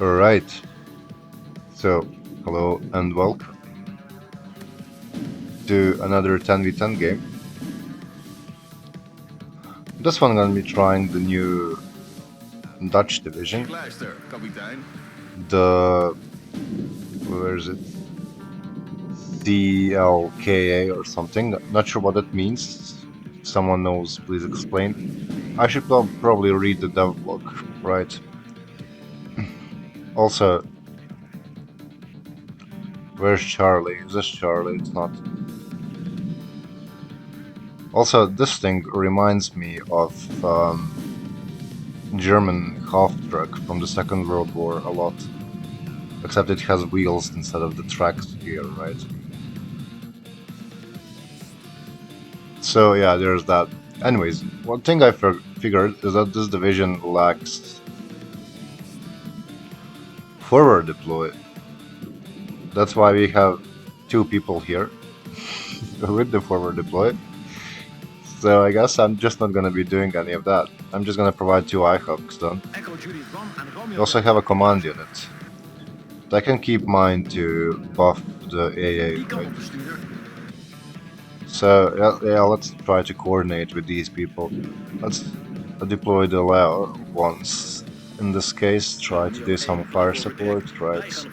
Alright, so hello and welcome to another 10v10 game. This one I'm gonna be trying the new Dutch division. Luister, kapitein. The... where is it? CLKA or something. Not sure what that means. If someone knows, please explain. I should probably read the dev blog, right? Also, where's Charlie? Is this Charlie? It's not. Also, this thing reminds me of German half truck from the Second World War a lot. Except it has wheels instead of the tracks here, right? So yeah, there's that. Anyways, one thing I figured is that this division lacks forward deploy. That's why we have two people here with the forward deploy. So I guess I'm just not gonna be doing any of that. I'm just gonna provide two iHooks then. We also have a command unit. I can keep mine to buff the AA, right? So yeah, let's try to coordinate with these people. Let's deploy the Lao ones. In this case, try to do some fire support, right?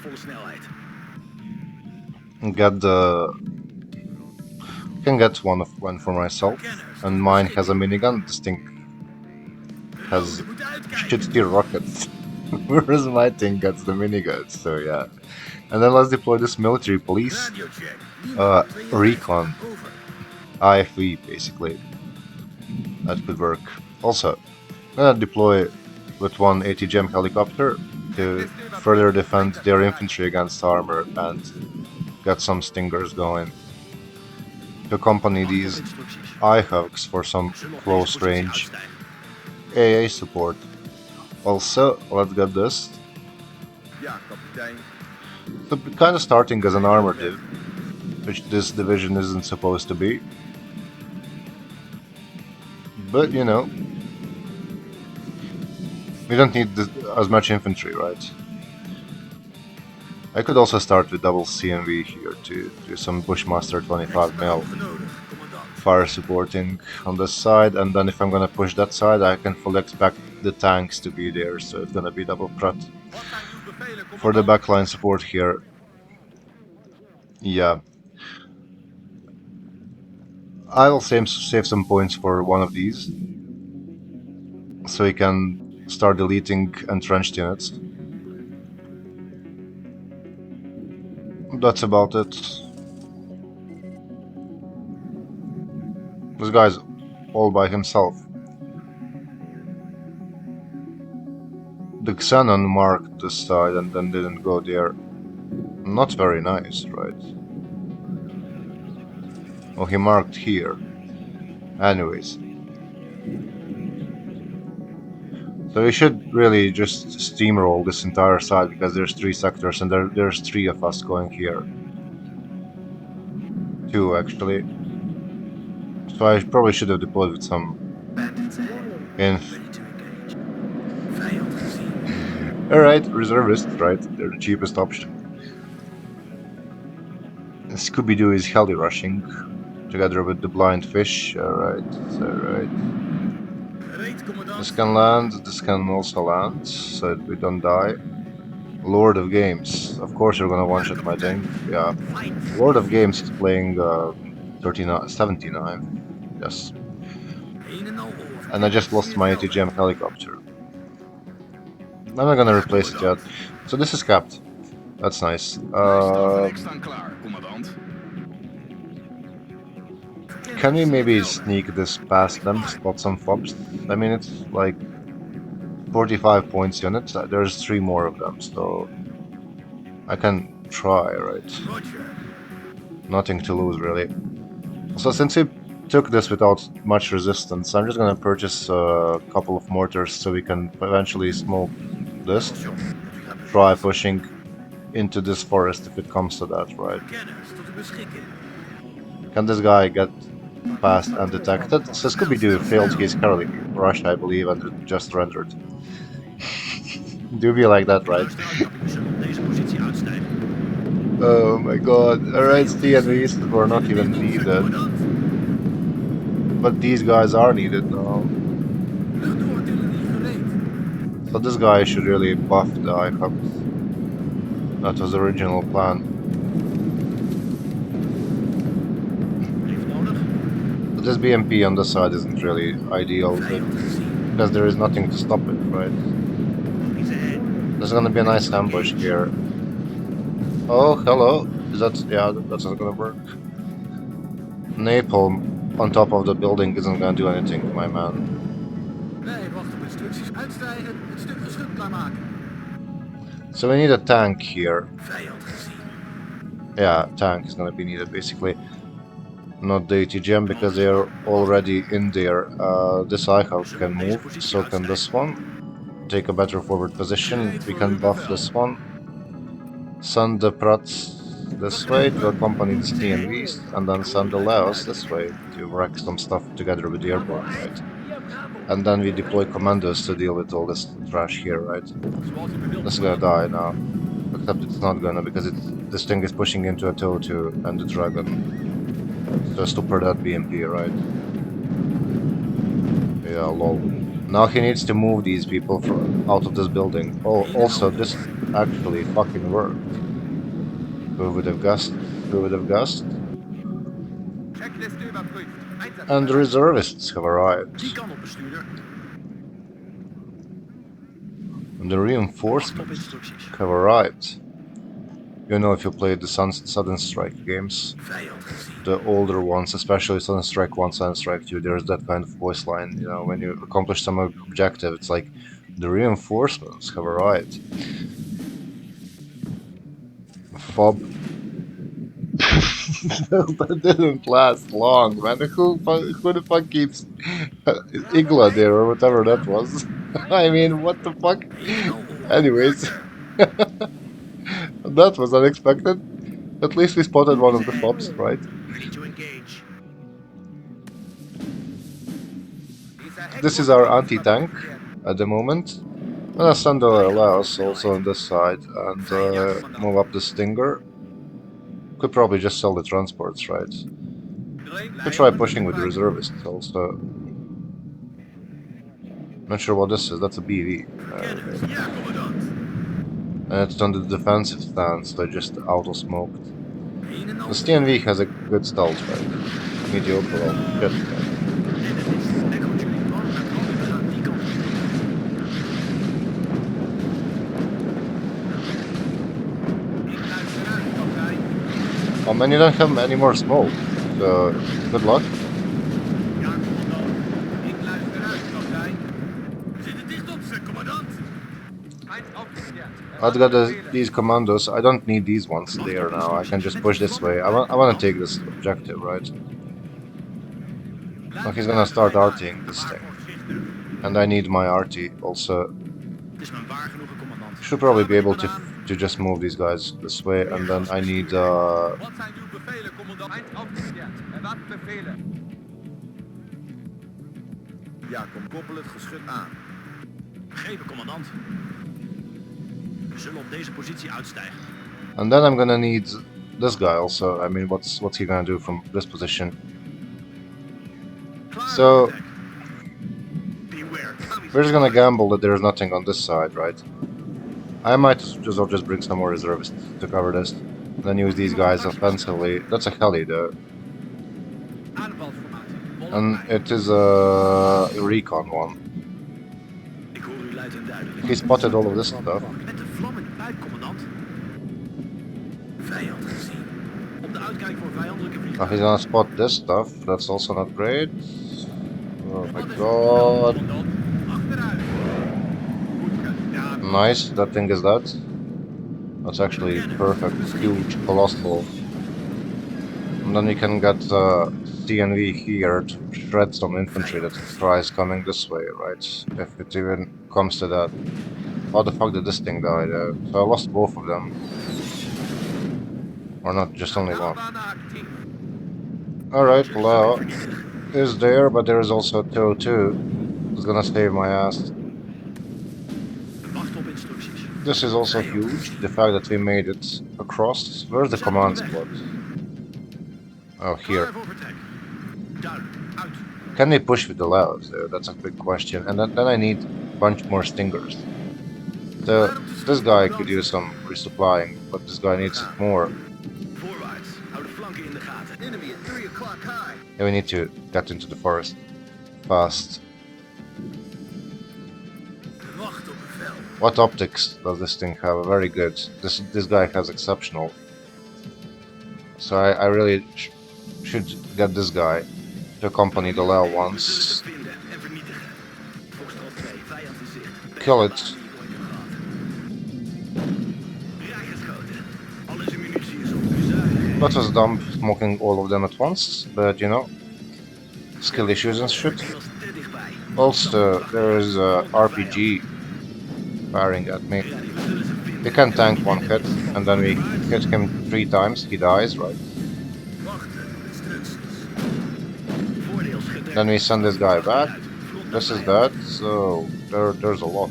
And get the... can get one for myself, and mine has a minigun. This thing has shitty rockets. Whereas my thing gets the minigun, so yeah. And then let's deploy this military police. Recon. IFE, basically. That could work. Also, I'm gonna deploy with one ATGM helicopter to further defend their infantry against armor and get some stingers going. To accompany these iHooks for some close range AA support. Also, let's get this. So kind of starting as an armor div, which this division isn't supposed to be. But, you know, we don't need as much infantry, right? I could also start with double CMV here to do some Bushmaster 25mm fire supporting on this side, and then if I'm gonna push that side, I can fully expect the tanks to be there, so it's gonna be double prot. For the backline support here, yeah. I'll save some points for one of these, so we can start deleting entrenched units. That's about it. This guy's all by himself. The Xenon marked this side and then didn't go there. Not very nice, right? Oh, he marked here. Anyways. So we should really just steamroll this entire side because there's 3 sectors and there's 3 of us going here. 2 actually. So I probably should have deployed with some inf. Alright, reservists, right? They're the cheapest option. Scooby-Doo is heli rushing together with the blind fish. Alright, alright. This can land, this can also land, so that we don't die. Lord of Games. Of course you're gonna one-shot my thing. Yeah. Lord of Games is playing 79. Yes. And I just lost my ATGM helicopter. I'm not gonna replace it yet. So this is capped. That's nice. Can we maybe sneak this past them, spot some fobs? I mean, it's like 45 points units. There's 3 more of them, so I can try, right? Nothing to lose, really. So since we took this without much resistance, I'm just gonna purchase a couple of mortars so we can eventually smoke this. Try pushing into this forest if it comes to that, right? Can this guy get past undetected? So Scooby-Doo failed his Carly rush, I believe, and it just rendered. Do be like that, right? Oh my god. Alright, CNVs were not even needed. But these guys are needed now. So this guy should really buff the ICOPs. That was the original plan. But this BMP on this side isn't really ideal, because there is nothing to stop it, right? There's gonna be a nice ambush here. Oh, hello. Is that... yeah, that's not gonna work. Napalm on top of the building isn't gonna do anything, my man. So we need a tank here. Yeah, tank is gonna be needed basically. Not the ATGM because they're already in there. This IHAL can move, so can this one. Take a better forward position. We can buff this one. Send the Prats this way to accompany the CNVs, and then send the Laos this way to wreck some stuff together with the airborne, right? And then we deploy commandos to deal with all this trash here, right? This is gonna die now. Except it's not gonna, because this thing is pushing into a TOW to end the dragon. Just to per that BMP, right? Yeah, lol. Now he needs to move these people out of this building. Oh, also, this actually fucking worked. Who would have guessed? Who would have guessed? And the reservists have arrived. And the reinforcements have arrived. You know, if you played the Sudden Strike games, the older ones, especially Sudden Strike 1, Sudden Strike 2, there's that kind of voice line, you know, when you accomplish some objective, it's like, the reinforcements have arrived. Fob. That didn't last long, man. Who the fuck keeps Igla there, or whatever that was? I mean, what the fuck? Anyways, that was unexpected. At least we spotted one of the fobs, right? This is our anti-tank at the moment. I'm gonna send the Laos also on this side and move up the Stinger. Could probably just sell the transports, right? Could try pushing with the reservists also. Not sure what this is, that's a BV. Okay. And it's on the defensive stance, so just auto-smoked. The STNV has a good stealth, right? Mediocre, well, good, right? Oh man, you don't have any more smoke, so good luck. I've got these commandos. I don't need these ones there now. I can just push this way. I want to take this objective, right? Well, he's gonna start arting this thing. And I need my arty also. Should probably be able to just move these guys this way, and then I need Ja, kom koppel het geschut aan. Begrepen, commandant. We zullen op deze positie uitstijgen. And then I'm gonna need this guy also. I mean, what's he gonna do from this position? So we're just gonna gamble that there's nothing on this side, right? I might just bring some more reservists to cover this, and then use these guys offensively. That's a heli though. And it is a recon one. He spotted all of this stuff. Now he's gonna spot this stuff. That's also not great. Oh my god. Nice, that thing is that. That's actually perfect, huge, colossal. And then we can get CNV here to shred some infantry that tries coming this way, right? If it even comes to that. How the fuck did this thing die though? So I lost both of them. Or not, just only one. Alright, Lao is there, but there is also TOW 2. It's gonna save my ass. This is also huge, the fact that we made it across. Where's the command squad? Oh, here. Klaar voor vertrek. Duidelijk. Uit. Can we push with the Laos? That's a big question. And then I need a bunch more stingers. This guy could use some resupplying, but this guy needs it more. Voorwaarts. Hou de flanken in de gaten. Enemy at 3 o'clock high. And we need to get into the forest fast. Wacht op bevel. What optics does this thing have? Very good. This guy has exceptional. So I really should get this guy to accompany the Lao once. Vinden en vernietigen. Voorstel 2. Vijand in zicht. Kill it. Rijgeschoten. Al is munitie is op. Zuigen. That was dumb, smoking all of them at once, but you know, skill issues and shit. Was te dichtbij. Also, there is a RPG firing at me. We can tank one hit, and then we hit him 3 times, he dies, right? Then we send this guy back. This is that, so there's a lot.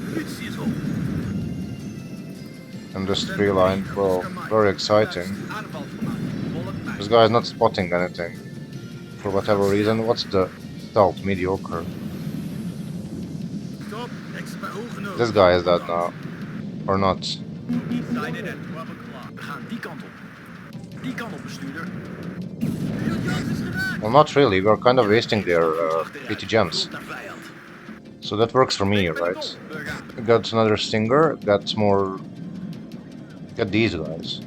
And this tree line, well, very exciting. This guy is not spotting anything. For whatever reason, what's the stealth? Mediocre. This guy is dead now. Or not. We gaan die kant op. Die kant op, bestuurder. Well, not really, we're kind of wasting their PT gems. Naar vijand. So that works for me, right? Got another stinger, got more... Get these guys.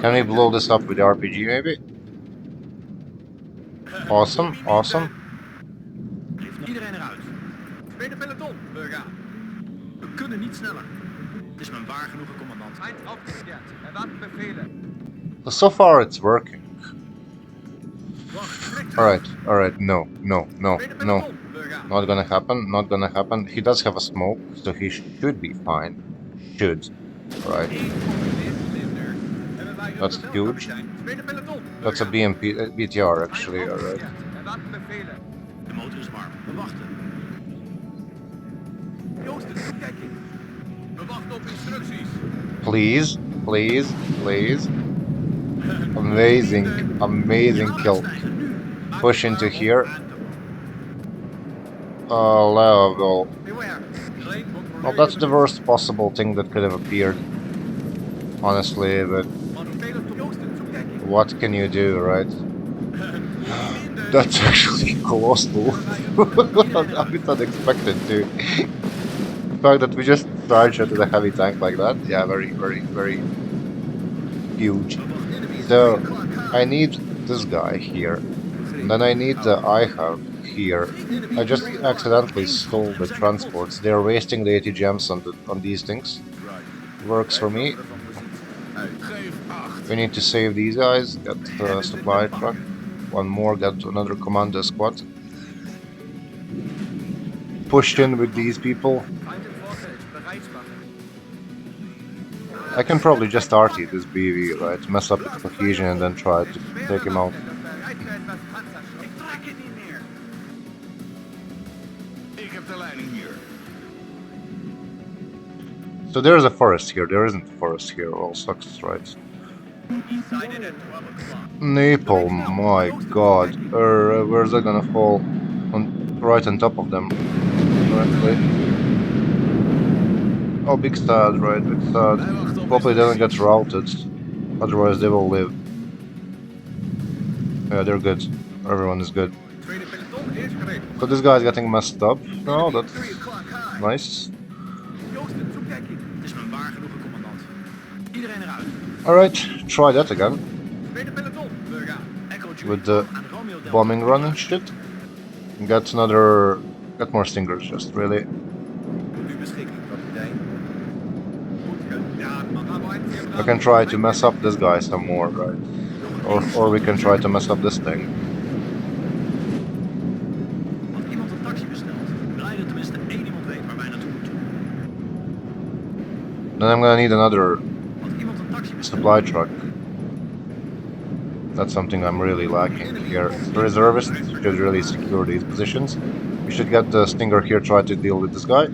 Can we blow this up with the RPG maybe? Awesome, awesome. Iedereen eruit. Tweede peloton, burger. We kunnen niet sneller. Het is mijn waar genoegen, commandant. Eind afgeschermd. Erwarten bevelen. So far it's working. Alright, no. Not gonna happen, not gonna happen. He does have a smoke, so he should be fine. Should. Right. That's huge. That's a BMP, BTR actually, alright. De motor is warm. We wachten. Joosten, kijk eens. We wachten op instructies. Please, please, please. Amazing, amazing kill. Push into here. Level. Well, that's the worst possible thing that could have appeared. Honestly, but what can you do, right? That's actually colossal. A bit unexpected too. The fact that we just charged at a heavy tank like that, yeah, very huge. So I need this guy here. And then I need the I have here. I just accidentally stole the transports. They're wasting the 80 gems on these things. Works for me. We need to save these guys, get the supply truck. One more, get another commander squad. Pushed in with these people. I can probably just RT this BV, right? Mess up its cohesion and then try to take him out. So there's a forest here, there isn't a forest here, all sucks, right? Napalm, my god. Where's that gonna fall? Right on top of them. Correctly. Oh, big stud, right, big stud. Hopefully they don't get routed. Otherwise they will live. Yeah, they're good. Everyone is good. So this guy's getting messed up. No, that's nice. Alright, try that again. With the bombing run and shit. Get more stingers, just really. I can try to mess up this guy some more, right? Or we can try to mess up this thing. Then I'm gonna need another supply truck. That's something I'm really lacking here. The reservists should really secure these positions. We should get the Stinger here, try to deal with this guy.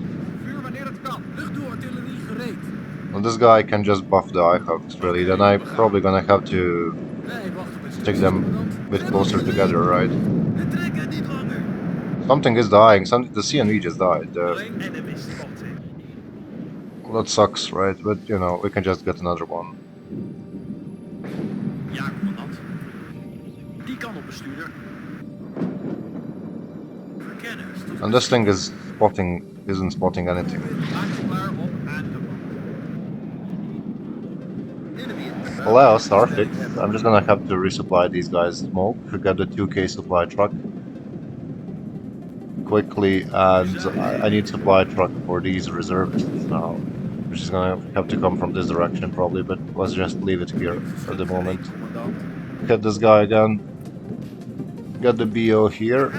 And this guy can just buff the IHUCs, really. Then I'm probably gonna have to Nee, wacht op stick instructies, them commandant. a bit Zijn closer optie. together, right? We trekken niet langer. Something is dying. The CNV just died. Alleen enemy spotting. Well, that sucks, right? But, you know, we can just get another one. Ja, commandant. Die kan op, bestuurder. Verkenners. Tot And this thing isn't spotting anything. Maak je klaar op aangepakt. Enemy. Allow Starfix. I'm just gonna have to resupply these guys smoke. Get the 2K supply truck quickly, and I need supply truck for these reservists now, which is gonna have to come from this direction probably, but let's just leave it here for the moment. Hit this guy again. Get the BO here.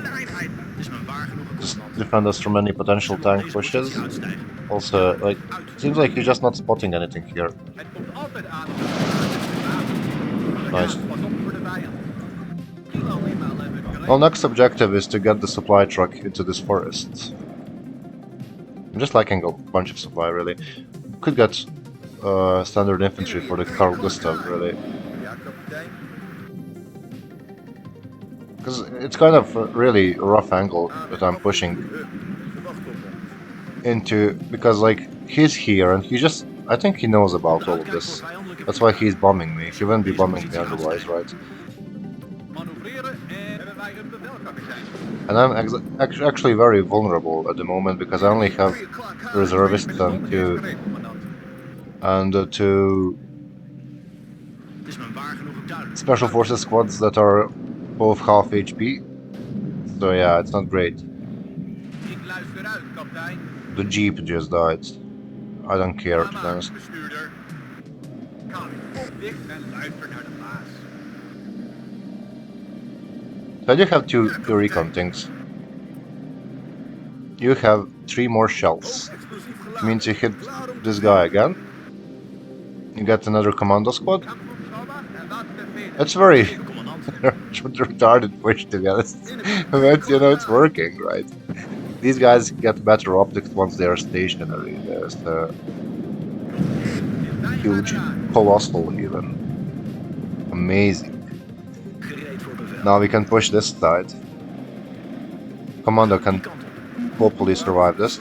Just defend us from any potential tank pushes. Also, like, seems like you're just not spotting anything here. Nice. Well, next objective is to get the supply truck into this forest. I'm just lacking a bunch of supply, really. Could get standard infantry for the Carl Gustav, really. Because it's kind of a really rough angle that I'm pushing into, because, like, he's here and he just... I think he knows about all of this. That's why he's bombing me. He wouldn't be bombing me otherwise, right? And I'm actually very vulnerable at the moment because I only have reservists and two special forces squads that are both half HP. So yeah, it's not great. The Jeep just died. I don't care, to be honest. So you have two recon things. You have 3 more shells. Which means you hit this guy again. You get another commando squad. It's very retarded push, to be honest. But, you know, it's working, right? These guys get better optics once they are stationary. There's the huge, colossal even. Amazing. Now we can push this side. Commando can hopefully survive this.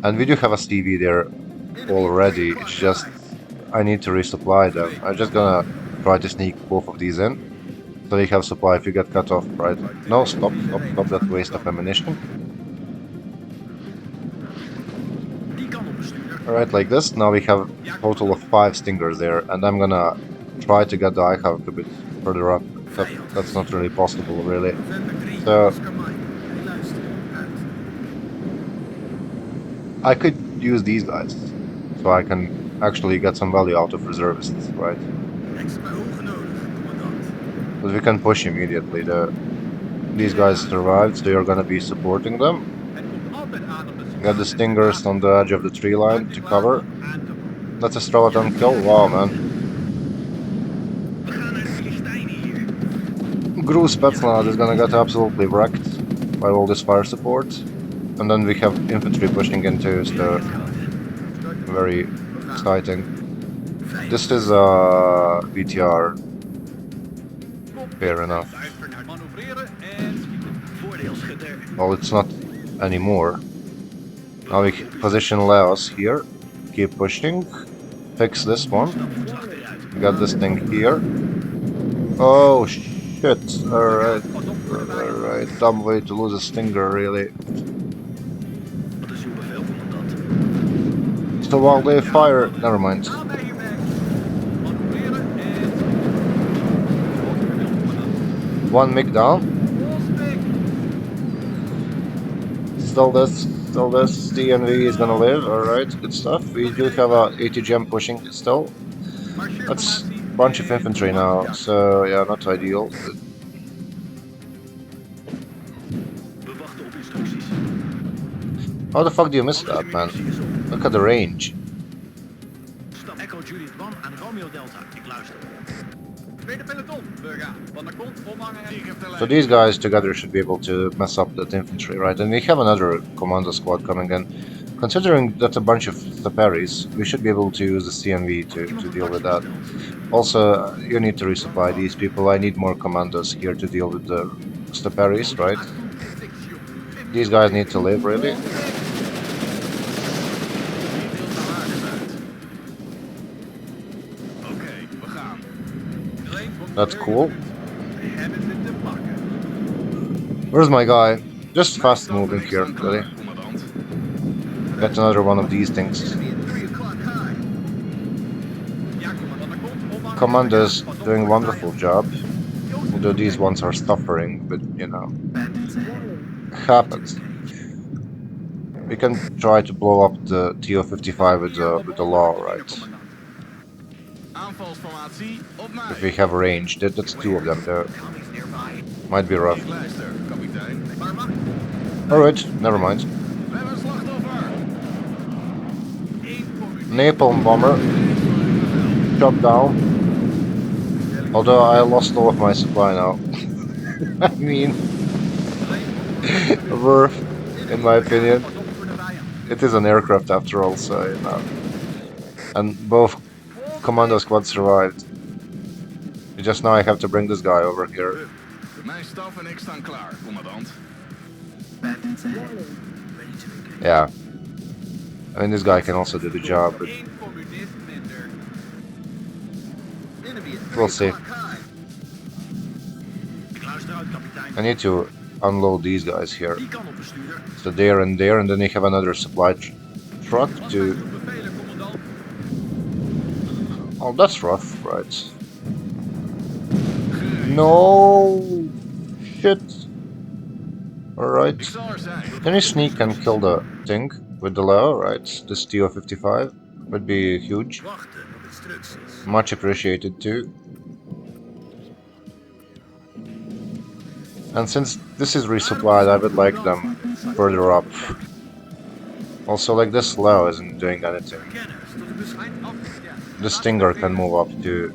And we do have a CV there already, it's just I need to resupply them. I'm just gonna try to sneak both of these in, so they have supply if you get cut off, right? No, stop, that waste of ammunition. Alright, like this, now we have a total of 5 stingers there, and I'm gonna try to get the IHAV a bit further up. That's not really possible, really. So I could use these guys, so I can actually get some value out of reservists, right? But we can push immediately. These guys survived, so you're gonna be supporting them. Get the stingers on the edge of the tree line to cover. That's a Stravaton kill. Wow, man. Gru Spetsnaz is gonna get absolutely wrecked by all this fire support. And then we have infantry pushing into, so very exciting. This is a VTR. Fair enough. Well, it's not anymore. Now we position Laos here. Keep pushing. Fix this one. Got this thing here. Oh shit. Alright. Alright. Dumb way to lose a stinger, really. So while they fire... Never mind. One MiG down. Still this, DNV is gonna live, alright, good stuff. We do have a ATGM pushing still. That's a bunch of infantry now, so yeah, not ideal. How the fuck do you miss that, man? Look at the range. Echo Juliet 1 aan Romeo Delta, ik luister. Tweede peloton, Burga. Van der Kont, omhanger en... So these guys together should be able to mess up that infantry, right? And we have another commando squad coming in. Considering that's a bunch of Saparis, we should be able to use the CNV to deal with that. Also, you need to resupply these people. I need more commandos here to deal with the Saparis, right? These guys need to live, really. That's cool. Where's my guy? Just fast moving here, really. Get another one of these things. Commando's doing a wonderful job. Although these ones are suffering, but you know, happens. We can try to blow up the TO-55 with the law, right? If we have range, that's two of them there. Might be rough. Alright, never mind. Napalm bomber. Shot down. Although I lost all of my supply now. I mean, worth, in my opinion. It is an aircraft after all, so you know. And both commando squads survived. Just now I have to bring this guy over here. Yeah. I mean, this guy can also do the job, but we'll see. I need to unload these guys here. So there, and then you have another supply truck to... Oh, that's rough, right? No! Shit! Alright. Can you sneak and kill the thing with the Leo, right? This TO-55 would be huge. Much appreciated too. And since this is resupplied, I would like them further up. Also, like this Leo isn't doing anything. The Stinger can move up to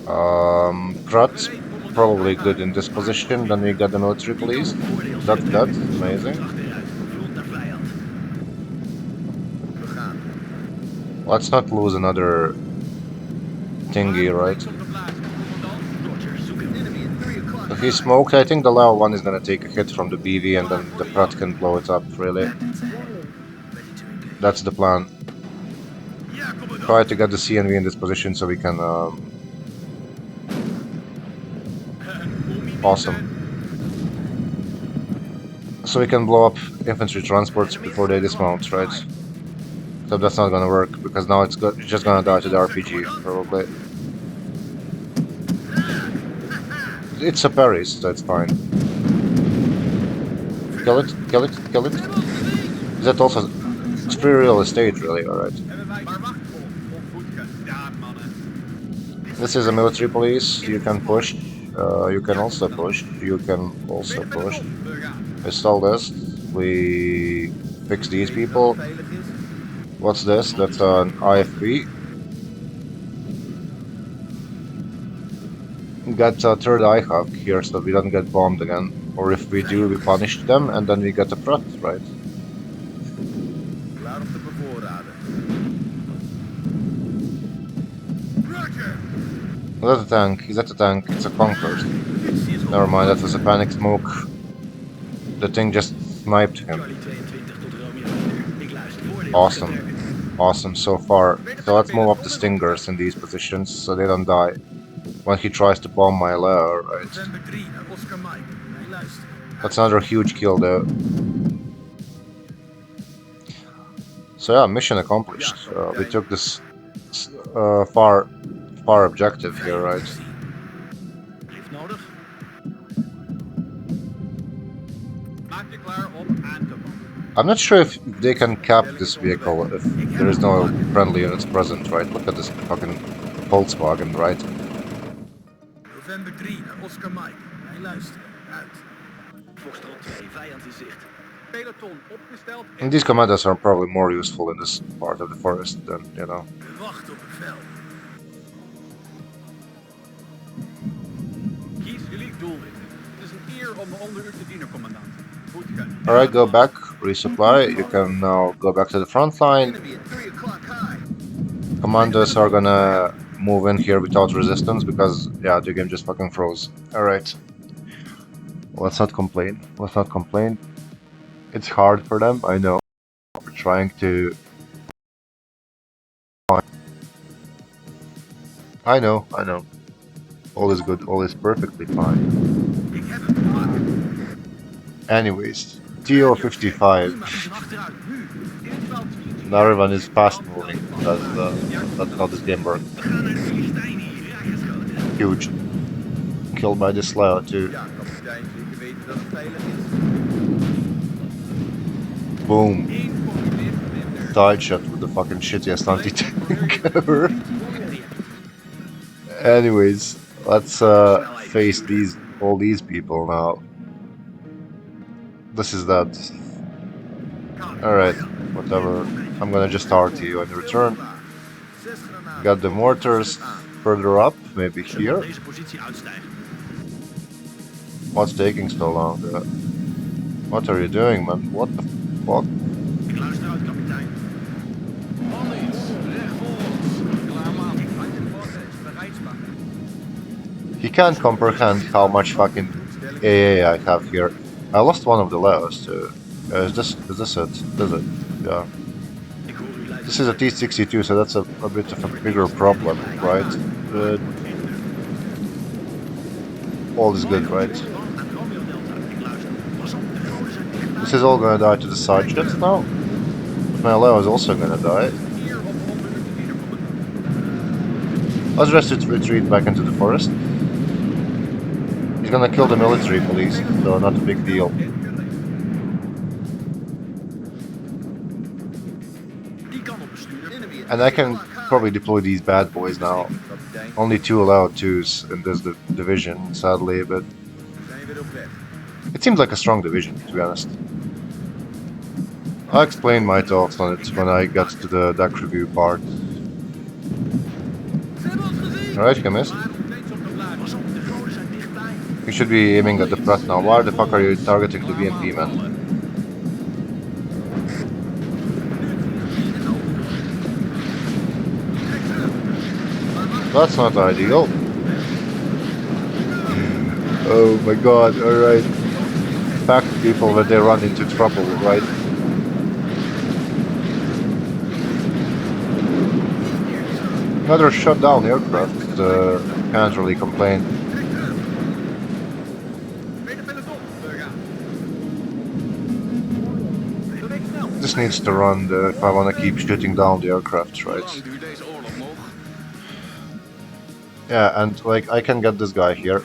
Krat, probably good in this position. Then we got the military police. That's amazing. Let's not lose another thingy, right? If he smoked, I think the Lao one is gonna take a hit from the BV and then the Pratt can blow it up, really. That's the plan. Try to get the CNV in this position so we can... Awesome. So we can blow up infantry transports before they dismount, right? So that's not gonna work, because now it's just gonna die to the RPG, probably. It's a Paris, so it's fine. Kill it, kill it, kill it. Is that also... It's free real estate, really, alright. This is a military police, you can push. You can also push. You can also push. Install this. We fix these people. What's this? That's an IFB. Got a third IHAC here so we don't get bombed again. Or if we do, we punish them and then we get a Pratt, right? That's a tank. Is that a tank? It's a Conqueror. Never mind, that was a panic smoke. The thing just sniped him. Awesome. Awesome so far. So let's move up the Stingers in these positions so they don't die when he tries to bomb my lair, right? That's another huge kill though. So yeah, mission accomplished. We took this far objective here, right? I'm not sure if they can cap this vehicle if there is no friendly units present, right? Look at this fucking Volkswagen, right? November 3 naar Oscar Mike. Hij luistert. Uit. Foxtrot 2, vijand in zicht. Peloton opgesteld. And these commandos are probably more useful in this part of the forest than, you know. Wacht op bevel. Kies jullie doelwit. Het is een eer om me onder u te dienen, commandant. Goed gedaan. Alright, go back. resupply. You can now go back to the front line. Enemy at 3 o'clock high. Commandos are gonna move in here without resistance because, yeah, the game just fucking froze. Alright. Let's not complain. Let's not complain. It's hard for them, I know. We're trying to... I know. All is good, all is perfectly fine. Ik heb hem te pakken. Anyways, TO-55. Prima, en achteruit. Nu. In het veld. Another one is fast moving. That's how this game works. We gaan naar de Filistijnen hier. Ja, geschoten. Huge. Killed by the Slayer too. Ja, kapitein. Zeker weten dat het veilig is. Boom. 1 communist minder. Died shot with the fucking shittiest anti-tank ever. Anyways, let's face all these people now. This is that. Alright, whatever. I'm gonna just RT you in return. Got the mortars further up, maybe here. Deze positie uitstijgen. What's taking so long? What are you doing, man? What the fuck? Ik luister uit, kapitein. Alles, recht voor ons. Klaar, man. He can't comprehend how much fucking AA I have here. I lost one of the Leos too. Is this it? Is it? Yeah. This is a T-62, so that's a bit of a bigger problem, right? But all is good, right? This is all gonna die to the side jets now. But my Leo is also gonna die. Let's just retreat back into the forest. He's gonna kill the military police, so not a big deal. And I can probably deploy these bad boys now. Only 2 allowed 2s in this division, sadly, but it seems like a strong division, to be honest. I'll explain my thoughts on it when I get to the deck review part. Alright, chemist. You should be aiming at the Pratt now. Why the fuck are you targeting the BMP, man? That's not ideal. Oh my god, alright. Fact people that they run into trouble, right? Another shut down aircraft, can't really complain. This needs to run if I want to keep shooting down the aircraft, right? Yeah, and like I can get this guy here.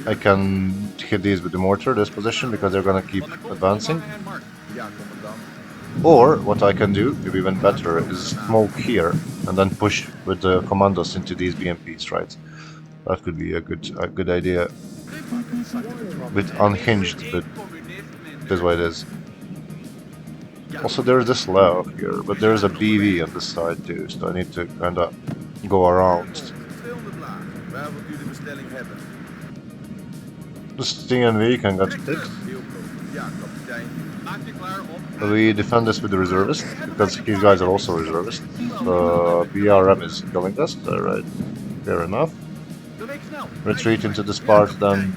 I can hit these with the mortar, this position, because they're gonna keep advancing. Or what I can do, maybe even better, is smoke here and then push with the commandos into these BMPs, right? That could be a good idea. Bit unhinged, but it is what it is. Also, there's this low here, but there's a BV on this side too, so I need to kinda go around. This TNV can get fixed. We defend this with the reservists, because these guys are also reservists. So BRM is killing us, alright, fair enough. Retreat into this part, then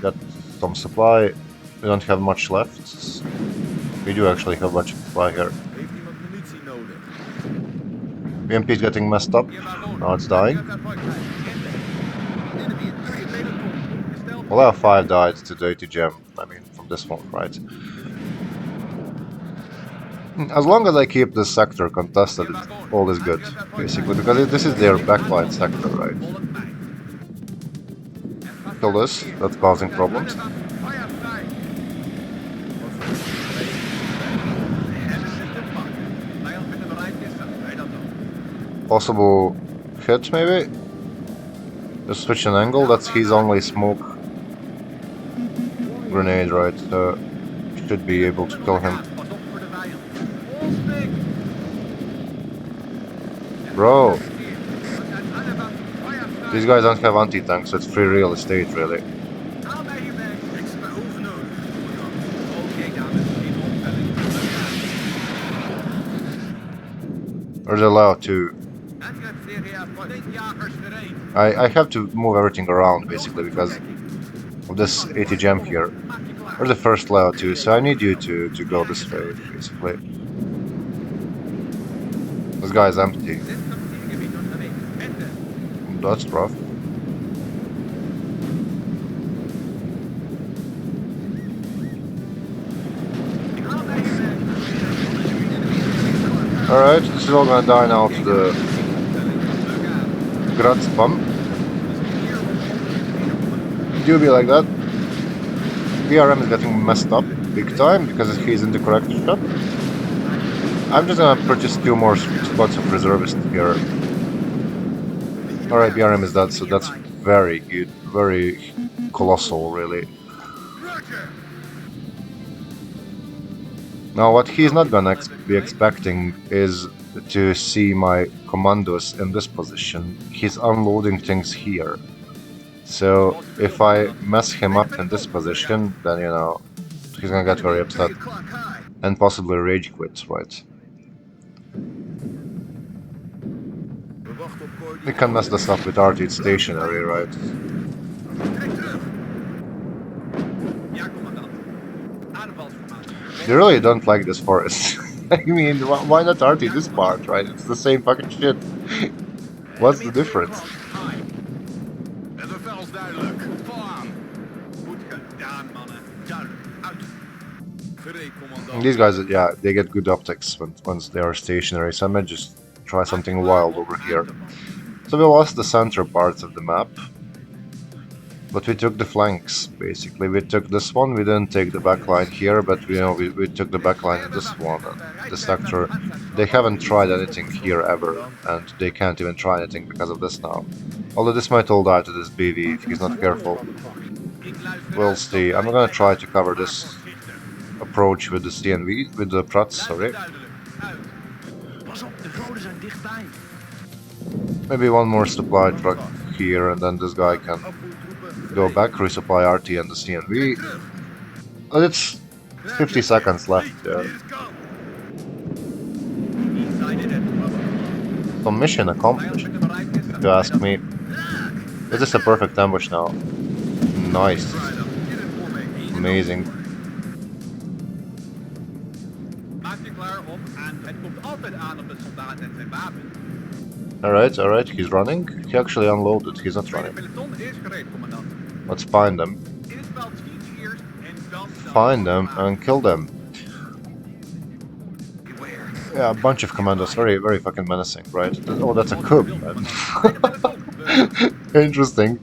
get some supply. We don't have much left. We do actually have much supply here. BMP is getting messed up. Now it's dying. Well, I have 5 died today to gem. I mean, from this one, right? As long as I keep this sector contested, all is good, basically, because this is their backline sector, right? Kill this, that's causing problems. Possible hit, maybe? Just switch an angle, that's his only smoke grenade, right? So should be able to kill him. Bro! These guys don't have anti-tank, so it's free real estate, really. Or the Lao too. I have to move everything around basically because of this 80 gem here. Or the first Lao too, so I need you to go this way basically. This guy's empty. That's rough. Alright, this is all gonna die now to the Graz bomb. Do be like that. BRM is getting messed up big time because he's in the correct shot. I'm just gonna purchase 2 more spots of reservists here. Alright, BRM is dead, so that's very good, very colossal, really. Now, what he's not gonna be expecting is to see my commandos in this position. He's unloading things here. So, if I mess him up in this position, then, you know, he's gonna get very upset. And possibly rage quit, right? We can mess this up with RT, it's stationary, right? They really don't like this forest. I mean, why not RT this part, right? It's the same fucking shit. What's the difference? These guys, yeah, they get good optics once they are stationary, so I might just try something wild over here. So we lost the center parts of the map, but we took the flanks, basically. We took this one, we didn't take the backline here, but you know, we took the backline in this one, and this sector. They haven't tried anything here ever, and they can't even try anything because of this now. Although this might all die to this BV if he's not careful. We'll see. I'm gonna try to cover this approach with the CNV, with the Prats, sorry. Maybe one more supply truck here, and then this guy can go back, resupply RT and the CNV. But it's 50 seconds left there. So mission accomplished, if you ask me. Is this a perfect ambush now? Nice. Amazing. Alright, he's running. He actually unloaded, he's not running. Let's find them. Find them and kill them. Yeah, a bunch of commandos, very, very fucking menacing, right? Oh, that's a coup, man. Interesting.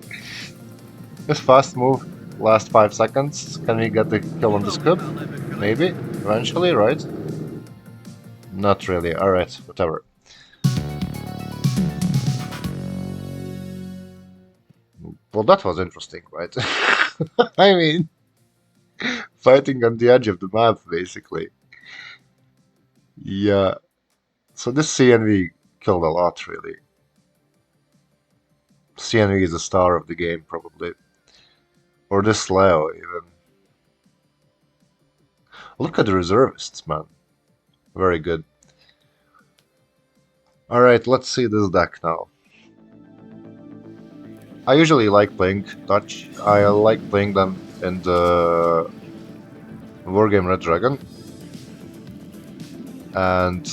This fast move, last 5 seconds. Can we get the kill on this coup? Maybe, eventually, right? Not really, alright, whatever. Well, that was interesting, right? I mean, fighting on the edge of the map, basically. Yeah. So this CNV killed a lot, really. CNV is the star of the game, probably. Or this Leo, even. Look at the reservists, man. Very good. Alright, let's see this deck now. I usually like playing Dutch. I like playing them in the Wargame Red Dragon. And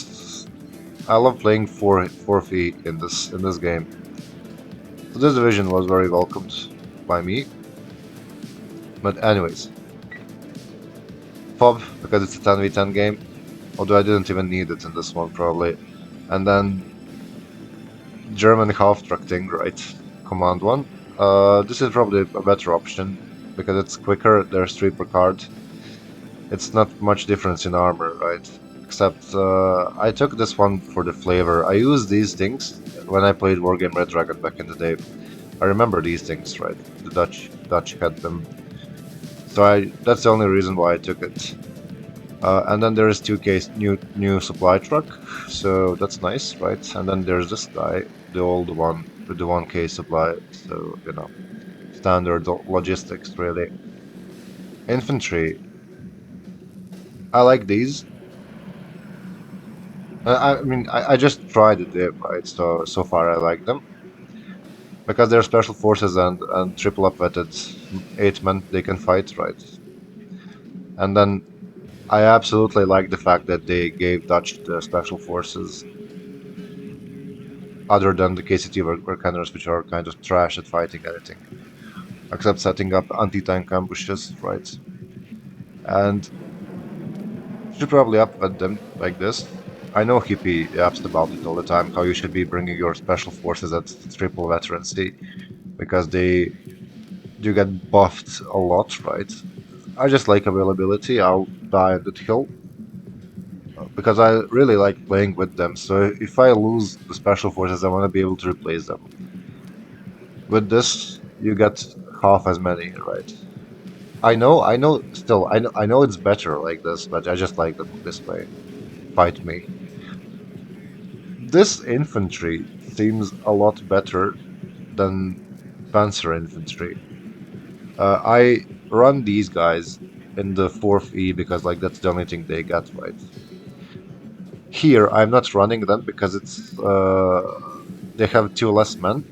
I love playing 4-4 in this game. So this division was very welcomed by me. But anyways. Fob, because it's a 10v10 game. Although I didn't even need it in this one, probably. And then German half-track thing, right? Command 1. This is probably a better option, because it's quicker, there's 3 per card. It's not much difference in armor, right? Except I took this one for the flavor. I used these things when I played Wargame Red Dragon back in the day. I remember these things, right? The Dutch had them. So that's the only reason why I took it. And then there is 2K new supply truck, so that's nice, right? And then there's this guy, the old one with the 1K supply, so you know, standard logistics really. Infantry. I like these. I mean, I just tried it there, right? So far I like them because they're special forces and triple up vetted 8 men they can fight, right? And then I absolutely like the fact that they gave Dutch the special forces, other than the KCT Verkenners, which are kind of trash at fighting anything, except setting up anti-tank ambushes, right? And should probably upvet them like this. I know Hippie yaps about it all the time, how you should be bringing your special forces at triple veterancy, because they do get buffed a lot, right? I just like availability. I'll die on that hill because I really like playing with them. So if I lose the special forces, I want to be able to replace them. With this, you get half as many, right? I know it's better like this, but I just like them this way. Fight me. This infantry seems a lot better than Panzer infantry. I run these guys in the 4th E because like that's the only thing they get, right? Here I'm not running them because it's they have 2 less men.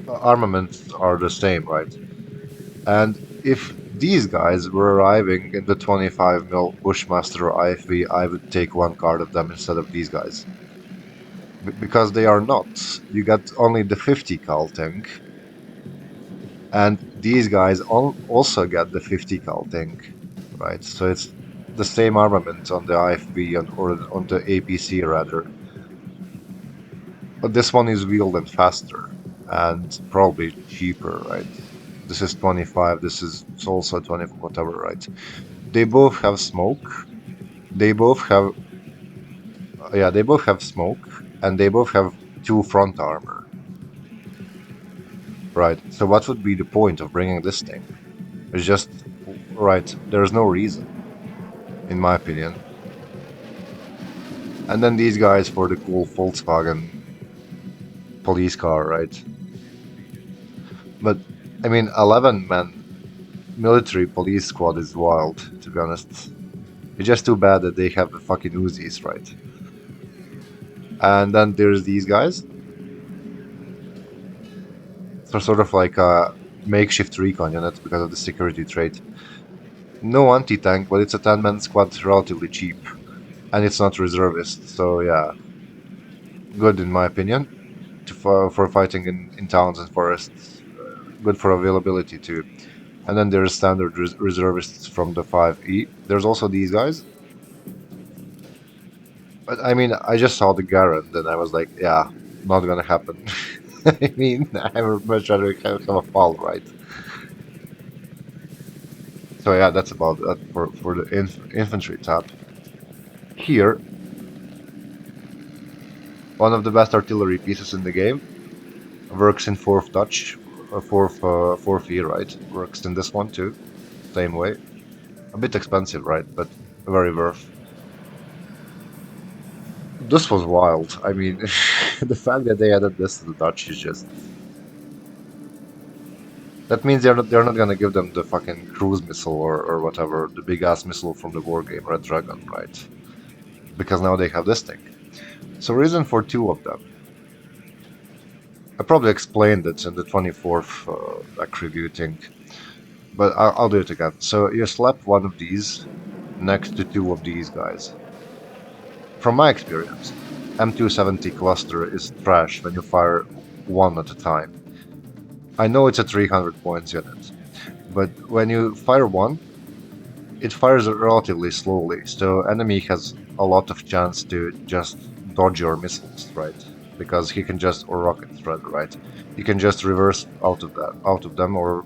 Armaments are the same, right? And if these guys were arriving in the 25 mil Bushmaster IFV, I would take 1 card of them instead of these guys. Because they are not. You get only the 50 cal tank, and these guys also get the 50 cal tank, right? So it's the same armament on the IFV or on the APC rather, but this one is wielded faster and probably cheaper, right? This is 25. This is also 20, whatever, right? They both have smoke. They both have yeah, they both have smoke, and they both have 2 front armor, right? So what would be the point of bringing this thing? It's just right. There's no reason, in my opinion. And then these guys for the cool Volkswagen police car, right? But I mean, 11-man military police squad is wild, to be honest. It's just too bad that they have the fucking Uzis, right? And then there's these guys. So sort of like a makeshift recon unit because of the security trait. No anti-tank, but it's a 10-man squad, relatively cheap. And it's not reservist, so yeah. Good in my opinion for fighting in towns and forests. Good for availability too. And then there's standard reservists from the 5E. There's also these guys. But I mean, I just saw the Garen, and I was like, yeah, not gonna happen. I mean, I would much rather have a fall, right? So yeah, that's about that for the infantry tab. Here, one of the best artillery pieces in the game works in 4th Dutch, 4th E, right? Works in this one too, same way. A bit expensive, right? But very worth. This was wild. I mean, the fact that they added this to the Dutch is just. That means they're not gonna give them the fucking cruise missile or whatever, the big ass missile from the war game Red Dragon, right? Because now they have this thing. So reason for 2 of them. I probably explained it in the 24th review thing, but I'll do it again. So you slap one of these next to 2 of these guys. From my experience, M270 cluster is trash when you fire one at a time. I know it's a 300 points unit, but when you fire one, it fires relatively slowly, so enemy has a lot of chance to just dodge your missiles, right? Because he can just, or rockets rather, right? He can just reverse out of them, or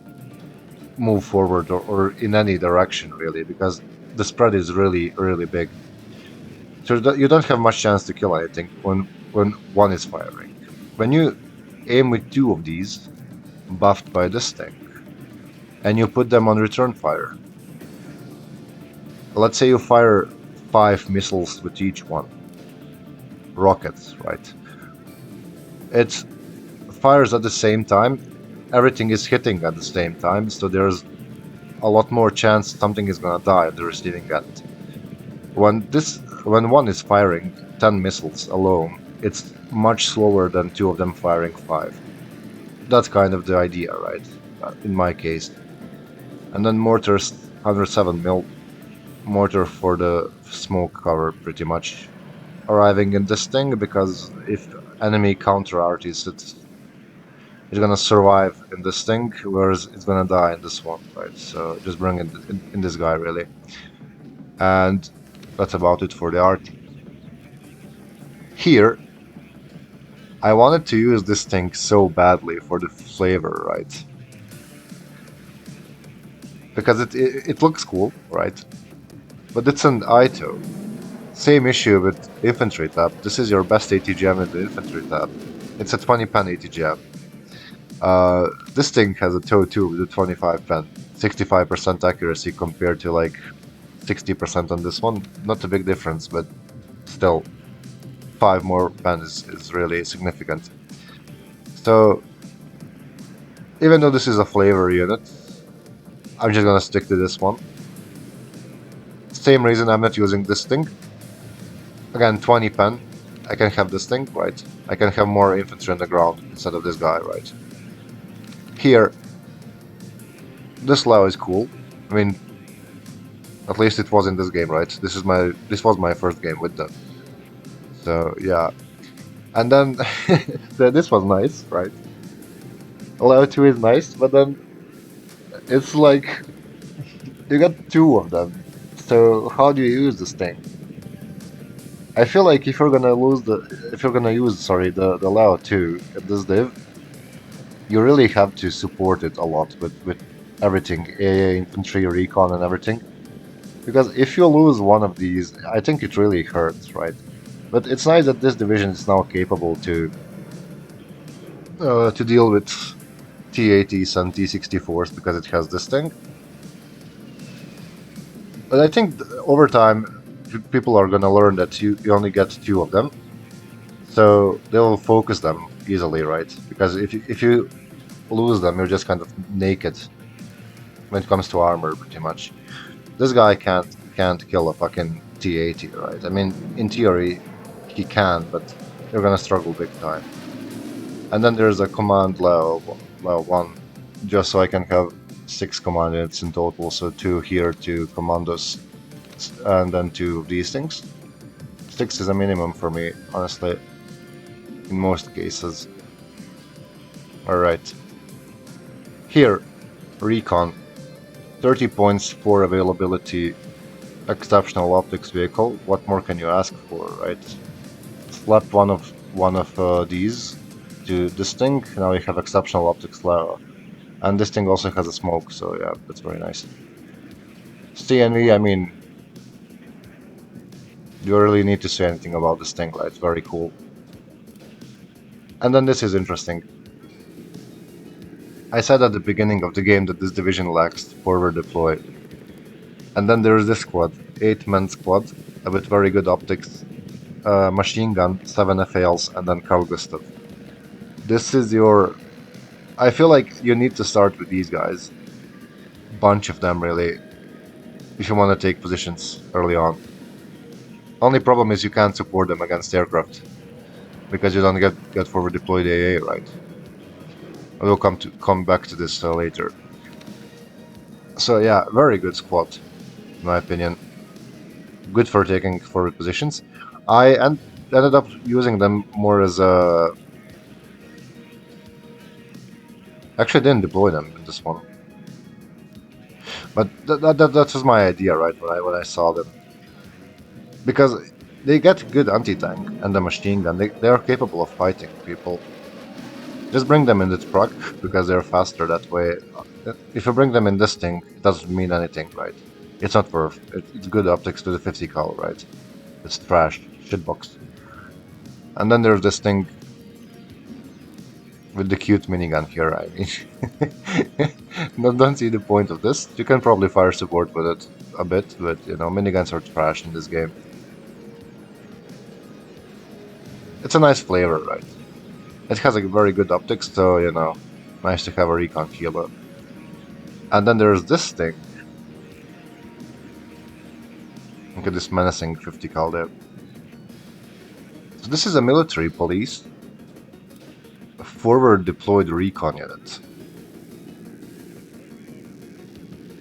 move forward, or in any direction really, because the spread is really big. So you don't have much chance to kill anything when one is firing. When you aim with 2 of these, buffed by this thing, and you put them on return fire. Let's say you fire 5 missiles with each one. Rockets, right? It fires at the same time. Everything is hitting at the same time, so there's a lot more chance something is gonna die at the receiving end. When one is firing 10 missiles alone, it's much slower than two of them firing 5. That's kind of the idea, right? In my case. And then mortars 107 mil mortar for the smoke cover, pretty much. Arriving in this thing because if enemy counter arties, it's gonna survive in this thing, whereas it's gonna die in this one, right? So just bring it in this guy, really. And that's about it for the art. Here, I wanted to use this thing so badly for the flavor, right? Because it looks cool, right? But it's an Ito. Same issue with infantry tab. This is your best ATGM in the infantry tab. It's a 20 pen ATGM. This thing has a TOW 2 with a 25 pen, 65% accuracy compared to like 60% on this one. Not a big difference, but still, 5 more pen is really significant. So, even though this is a flavor unit, I'm just gonna stick to this one. Same reason I'm not using this thing. Again, 20 pen. I can have this thing, right? I can have more infantry on the ground instead of this guy, right? Here, this Lao is cool. I mean, at least it was in this game, right? This was my first game with them. So yeah. And then this was nice, right? Lao 2 is nice, but then it's like you got 2 of them. So how do you use this thing? I feel like if you're gonna use the Lao 2 at this div, you really have to support it a lot with everything, AA, infantry, recon, and everything. Because if you lose one of these, I think it really hurts, right? But it's nice that this division is now capable to deal with T80s and T64s because it has this thing. But I think over time, people are gonna learn that you only get 2 of them, so they'll focus them easily, right? Because if you lose them, you're just kind of naked when it comes to armor, pretty much. This guy can't kill a fucking T80, right? I mean, in theory, he can, but you're gonna struggle big time. And then there's a command level 1, just so I can have 6 command units in total, so 2 here, 2 commandos, and then 2 of these things. 6 is a minimum for me, honestly, in most cases. Alright. Here, recon. 30 points for availability, exceptional optics vehicle. What more can you ask for, right? Slap one of these to this thing. Now you have exceptional optics, and this thing also has a smoke. So yeah, that's very nice. CNV, I mean, you really need to say anything about this thing, right? It's very cool. And then this is interesting. I said at the beginning of the game that this division lacks forward deploy. And then there's this squad, 8-man squad, with very good optics, machine gun, 7 FALs, and then Carl Gustav. This is your... I feel like you need to start with these guys. Bunch of them, really, if you want to take positions early on. Only problem is you can't support them against aircraft, because you don't get forward deployed AA, right? I will come back to this later. So yeah, very good squad, in my opinion. Good for taking forward positions. I ended up using them more as a... Actually, I didn't deploy them in this one, but that was my idea, right? When I saw them, because they get good anti-tank and the machine gun. They are capable of fighting people. Just bring them in the truck because they're faster that way. If you bring them in this thing, it doesn't mean anything, right? It's not worth. It's good optics to the 50 cal, right? It's trash, shitbox. And then there's this thing with the cute minigun here. I mean, don't see the point of this. You can probably fire support with it a bit, but you know, miniguns are trash in this game. It's a nice flavor, right? It has a very good optics, so you know, nice to have a recon kilo. And then there's this thing. Look at this menacing 50 cal there. So this is a military police, a forward deployed recon unit.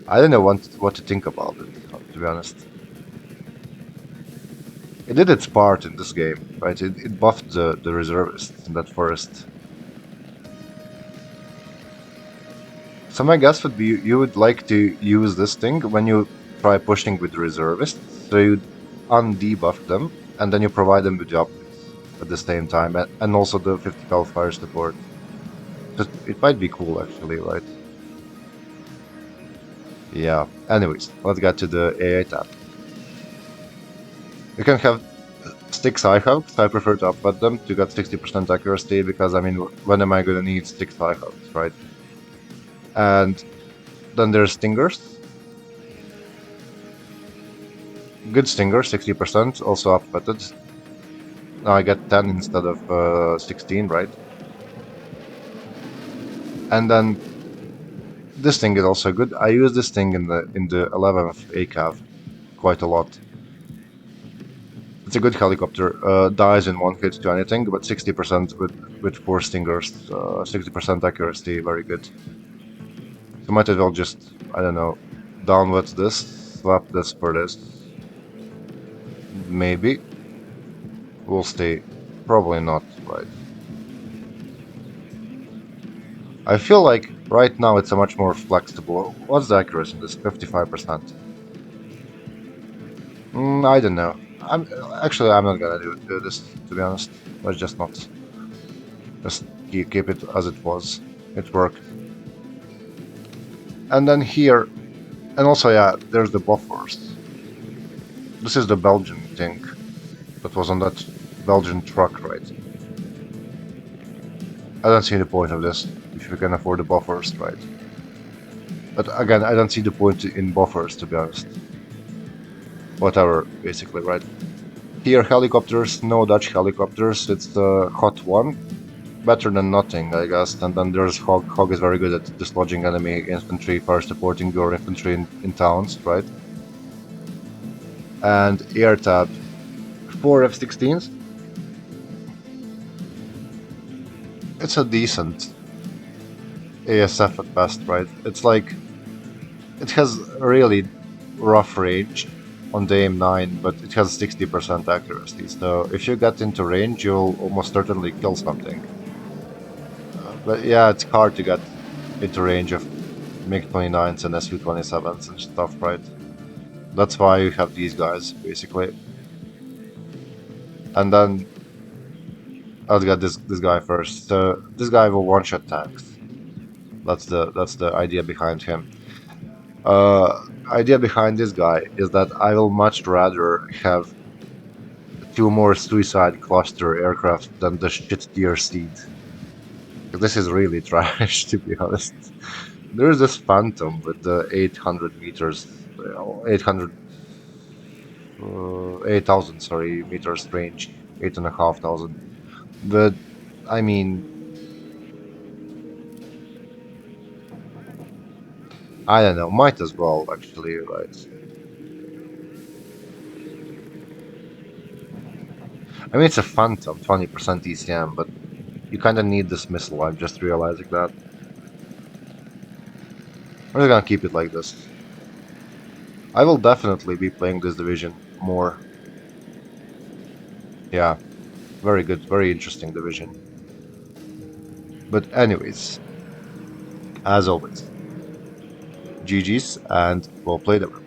I don't know what to think about it, to be honest. It did its part in this game, right? It buffed the reservists in that forest. So my guess would be you would like to use this thing when you try pushing with the reservists, so you undebuff them, and then you provide them with the upgrades at the same time, and also the 50 cal fire support. Just, it might be cool actually, right? Yeah. Anyways, let's get to the AI tab. You can have stick Psyhawks. I prefer to upcut them to get 60% accuracy because, I mean, when am I gonna need stick Psyhawks, right? And then there's Stingers. Good Stinger, 60%, also upcutted. Now I get 10 instead of 16, right? And then this thing is also good. I use this thing in the 11th ACAV quite a lot. It's a good helicopter. Dies in one hit to anything, but 60% with 4 Stingers, 60% accuracy, very good. So might as well just, I don't know, downward this, swap this for this. Maybe. We'll stay. Probably not, right? I feel like right now it's a much more flexible. What's the accuracy in this? 55%. I don't know. I'm not gonna do this, to be honest. Let's just not. Just keep it as it was. It worked. And then here, and also yeah, there's the buffers. This is the Belgian thing that was on that Belgian truck, right? I don't see the point of this if you can afford the buffers, right? But again, I don't see the point in buffers, to be honest. Whatever, basically, right? Here, helicopters, no Dutch helicopters. It's the Hot 1. Better than nothing, I guess. And then there's Hog. Hog is very good at dislodging enemy infantry, fire supporting your infantry in towns, right? And air tab. 4 F-16s. It's a decent ASF at best, right? It's like, it has a really rough range on the AIM-9, but it has 60% accuracy, so if you get into range, you'll almost certainly kill something. But yeah, it's hard to get into range of MiG-29s and Su-27s and stuff, right? That's why you have these guys, basically. And then I'll get this guy first. So this guy will one-shot tanks. That's the idea behind him. Idea behind this guy is that I will much rather have 2 more suicide cluster aircraft than the shit tier seed. This is really trash, to be honest. There's this Phantom with the 800 meters, 800, 8,000, sorry, meters range, 8,500. But, I mean, I don't know, might as well, actually, right? I mean, it's a Phantom, 20% ECM, but you kinda need this missile, I'm just realizing that. I'm just gonna keep it like this. I will definitely be playing this division more. Yeah, very good, very interesting division. But anyways, as always, GG's and well played everyone.